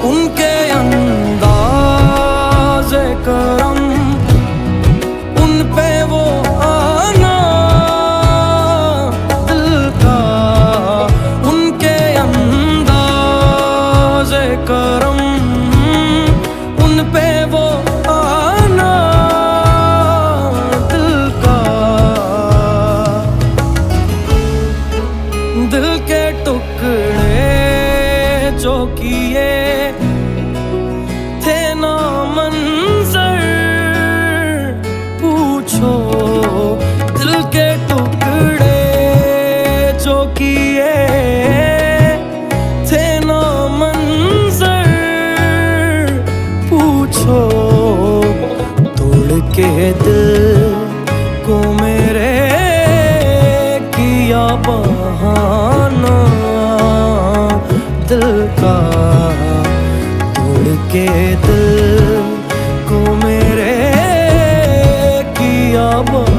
उनके अंदाज़े करम, उन पे वो आना दिल का, उनके अंदाज़े करम, उन पे वो आना दिल का। दिल के टुकड़े जो किए थे ना मंजर, पूछो दिल के टुकड़े जो किए थे ना मंजर, पूछो तोड़ के दिल को मेरे किया बहाना दिल का, तोड़ के दिल को मेरे किया बहाना।